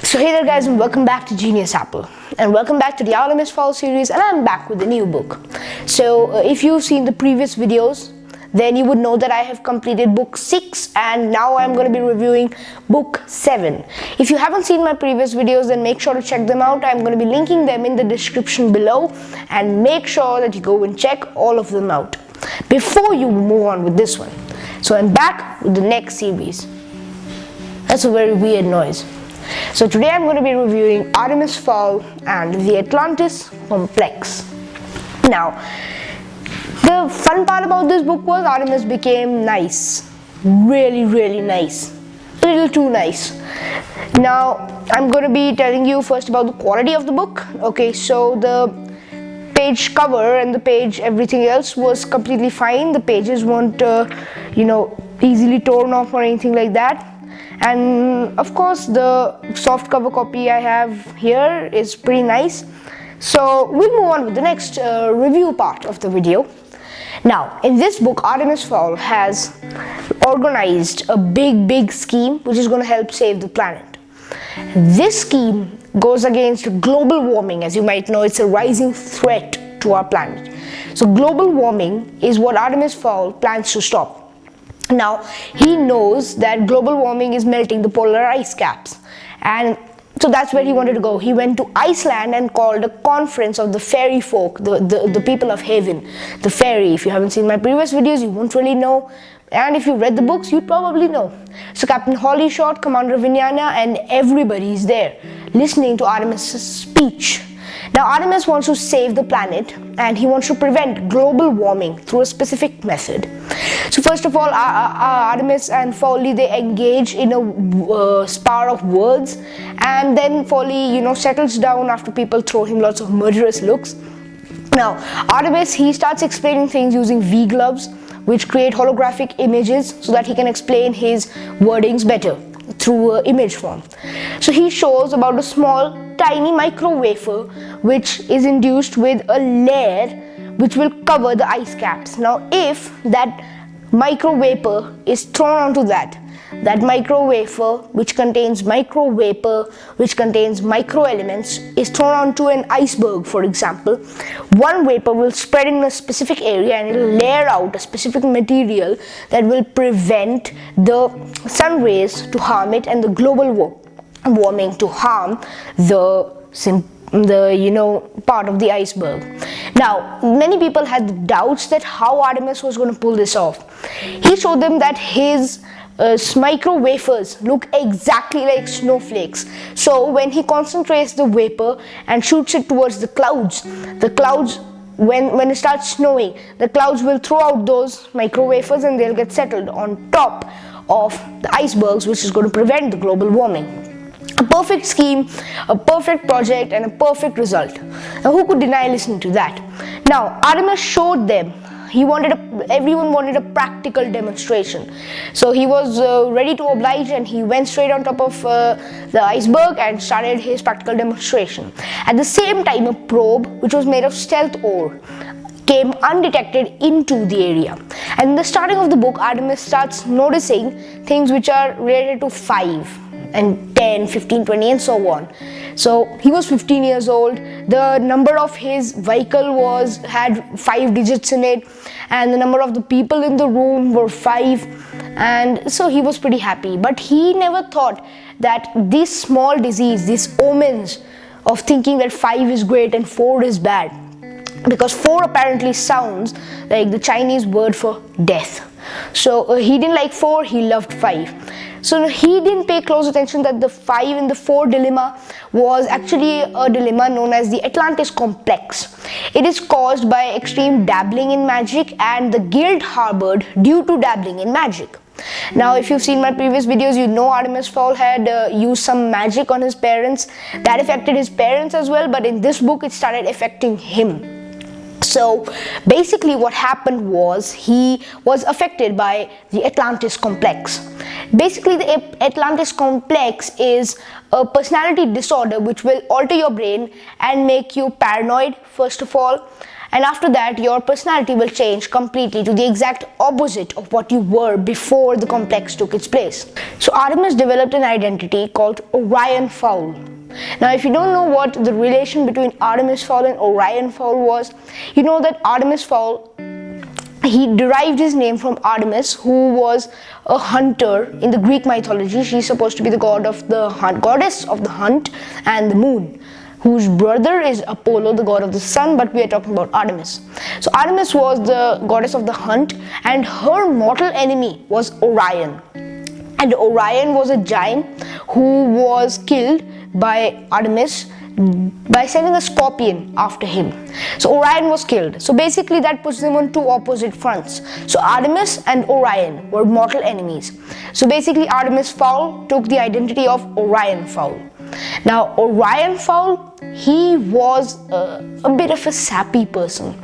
So hey there guys, and welcome back to Genius Apple, and welcome back to the Artemis Fowl series, and I'm back with a new book. So if you've seen the previous videos, then you would know that I have completed book 6 and now I'm going to be reviewing book 7. If you haven't seen my previous videos, then make sure to check them out. I'm going to be linking them in the description below, and make sure that you go and check all of them out before you move on with this one. So I'm back with the next series. That's a very weird noise. So today I'm going to be reviewing Artemis Fowl and the Atlantis Complex. Now, the fun part about this book was Artemis became nice. Really nice. A little too nice. Now, I'm going to be telling you first about the quality of the book. Okay, so the page cover and the page everything else was completely fine. The pages weren't, easily torn off or anything like that. And of course the soft cover copy I have here is pretty nice. So we'll move on with the next review part of the video. Now, in this book, Artemis Fowl has organized a big scheme which is going to help save the planet. This scheme goes against global warming. As you might know, it's a rising threat to our planet. So global warming is what Artemis Fowl plans to stop. Now, he knows that global warming is melting the polar ice caps, and so that's where he wanted to go. He went to Iceland and called a conference of the fairy folk, the people of heaven, the fairy. If you haven't seen my previous videos, you won't really know, and if you read the books, you'd probably know. So Captain Hollyshot, Commander Vinyana, and everybody is there listening to Artemis' speech. Now, Artemis wants to save the planet, and he wants to prevent global warming through a specific method. So first of all, Artemis and Foley, they engage in a spar of words, and then Foley, settles down after people throw him lots of murderous looks. Now, Artemis, he starts explaining things using V-gloves, which create holographic images so that he can explain his wordings better through image form. So he shows about a small, tiny micro wafer which is induced with a layer which will cover the ice caps. Now, if that micro vapor is thrown onto that micro wafer which contains micro vapor which contains micro elements is thrown onto an iceberg, for example, one vapor will spread in a specific area and it will layer out a specific material that will prevent the sun rays to harm it and the global warming to harm the part of the iceberg. Now, many people had doubts that how Artemis was going to pull this off. He showed them that his micro wafers look exactly like snowflakes. So when he concentrates the vapor and shoots it towards the clouds, when it starts snowing, the clouds will throw out those micro wafers and they'll get settled on top of the icebergs, which is going to prevent the global warming. A perfect scheme, a perfect project, and a perfect result. Now, who could deny listening to that? Now, Artemis showed them. Everyone wanted a practical demonstration. So he was ready to oblige, and he went straight on top of the iceberg and started his practical demonstration. At the same time, a probe, which was made of stealth ore, came undetected into the area. And in the starting of the book, Artemis starts noticing things which are related to 5 and 10, 15, 20 and so on. So he was 15 years old. The number of his vehicle had 5 digits in it, and the number of the people in the room were 5, and so he was pretty happy. But he never thought that this small disease, these omens of thinking that 5 is great and 4 is bad, because 4 apparently sounds like the Chinese word for death. So he didn't like 4, he loved 5. So he didn't pay close attention that the 5 and the 4 dilemma was actually a dilemma known as the Atlantis Complex. It is caused by extreme dabbling in magic and the guilt harbored due to dabbling in magic. Now, if you've seen my previous videos, you know Artemis Fowl had used some magic on his parents. That affected his parents as well, but in this book it started affecting him. So basically what happened was he was affected by the Atlantis Complex. Basically, the Atlantis Complex is a personality disorder which will alter your brain and make you paranoid, first of all, and after that your personality will change completely to the exact opposite of what you were before the complex took its place. So Artemis developed an identity called Orion Fowl. Now if you don't know what the relation between Artemis Fowl and Orion Fowl was, you know that Artemis Fowl, he derived his name from Artemis, who was a hunter in the Greek mythology. She's supposed to be the goddess of the hunt and the moon, whose brother is Apollo, the god of the sun, but we are talking about Artemis. So Artemis was the goddess of the hunt, and her mortal enemy was Orion. And Orion was a giant who was killed by Artemis by sending a scorpion after him. So Orion was killed. So basically that puts them on two opposite fronts. So Artemis and Orion were mortal enemies. So basically Artemis Fowl took the identity of Orion Fowl. Now Orion Fowl, he was a bit of a sappy person.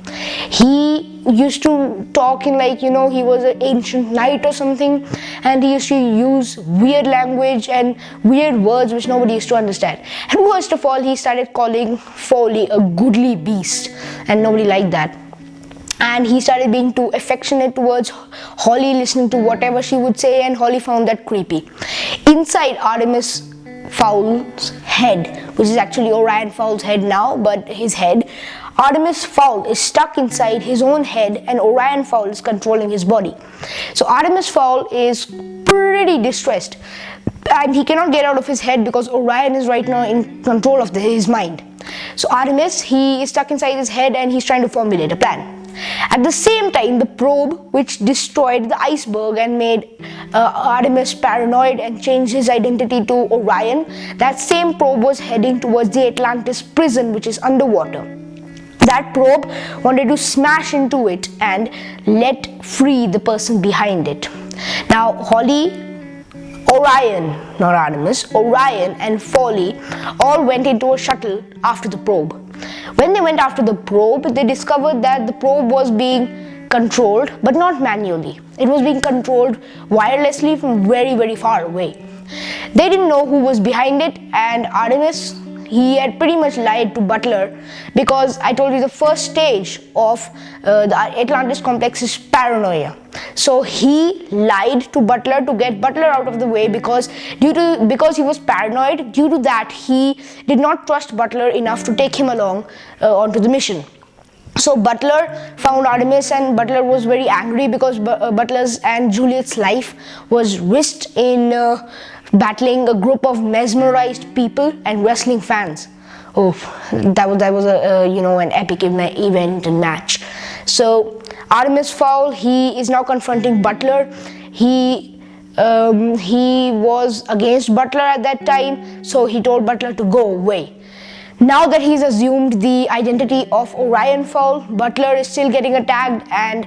He used to talk in like, he was an ancient knight or something, and he used to use weird language and weird words which nobody used to understand. And worst of all, he started calling Folly a goodly beast, and nobody liked that. And he started being too affectionate towards Holly, listening to whatever she would say, and Holly found that creepy. Inside Artemis Fowl's head, which is actually Orion Fowl's head now, but his head, Artemis Fowl is stuck inside his own head, and Orion Fowl is controlling his body. So Artemis Fowl is pretty distressed, and he cannot get out of his head because Orion is right now in control of his mind. So Artemis, he is stuck inside his head, and he's trying to formulate a plan. At the same time, the probe which destroyed the iceberg and made Artemis paranoid and changed his identity to Orion, that same probe was heading towards the Atlantis prison, which is underwater. That probe wanted to smash into it and let free the person behind it. Now Holly, Orion, not Artemis, Orion and Folly all went into a shuttle after the probe. When they went after the probe, they discovered that the probe was being controlled, but not manually. It was being controlled wirelessly from very, very far away. They didn't know who was behind it, and Artemis, he had pretty much lied to Butler, because I told you the first stage of the Atlantis Complex is paranoia. So he lied to Butler to get Butler out of the way, because he was paranoid. Due to that, he did not trust Butler enough to take him along onto the mission. So Butler found Artemis, and Butler was very angry because Butler's and Juliet's life was risked in battling a group of mesmerized people and wrestling fans. Oh, that was a an epic event and match. So Artemis Fowl, he is now confronting Butler. He was against Butler at that time, so he told Butler to go away. Now that he's assumed the identity of Orion Fowl, Butler is still getting attacked, and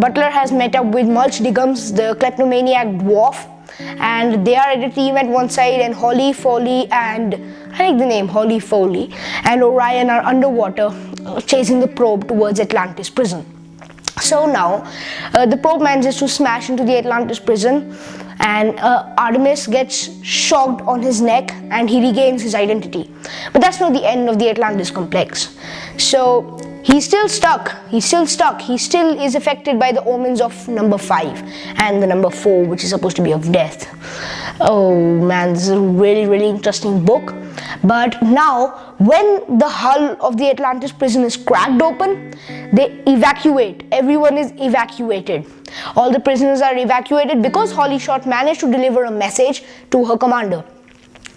Butler has met up with Mulch Diggums, the kleptomaniac dwarf, and they are at a team at one side, and Holly, Folly, and I like the name Holly, Folly, and Orion are underwater chasing the probe towards Atlantis prison. So now the probe manages to smash into the Atlantis prison, and Artemis gets shocked on his neck and he regains his identity. But that's not the end of the Atlantis Complex. So he's still stuck. He still is affected by the omens of number 5 and the number 4, which is supposed to be of death. Oh man, this is a really, really interesting book. But now, when the hull of the Atlantis prison is cracked open, they evacuate. Everyone is evacuated. All the prisoners are evacuated because Holly Short managed to deliver a message to her commander.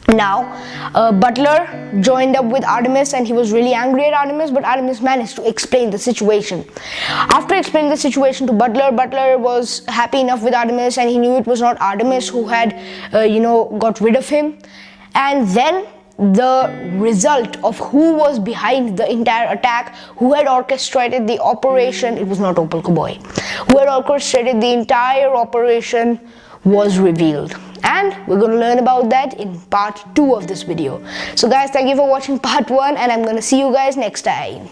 Now, Butler joined up with Artemis, and he was really angry at Artemis, but Artemis managed to explain the situation. After explaining the situation to Butler, Butler was happy enough with Artemis, and he knew it was not Artemis who had, got rid of him. And then the result of who was behind the entire attack, who had orchestrated the operation, it was not Opal Cowboy, who had orchestrated the entire operation, was revealed. And we're going to learn about that in part 2 of this video. So guys, thank you for watching part 1, and I'm going to see you guys next time.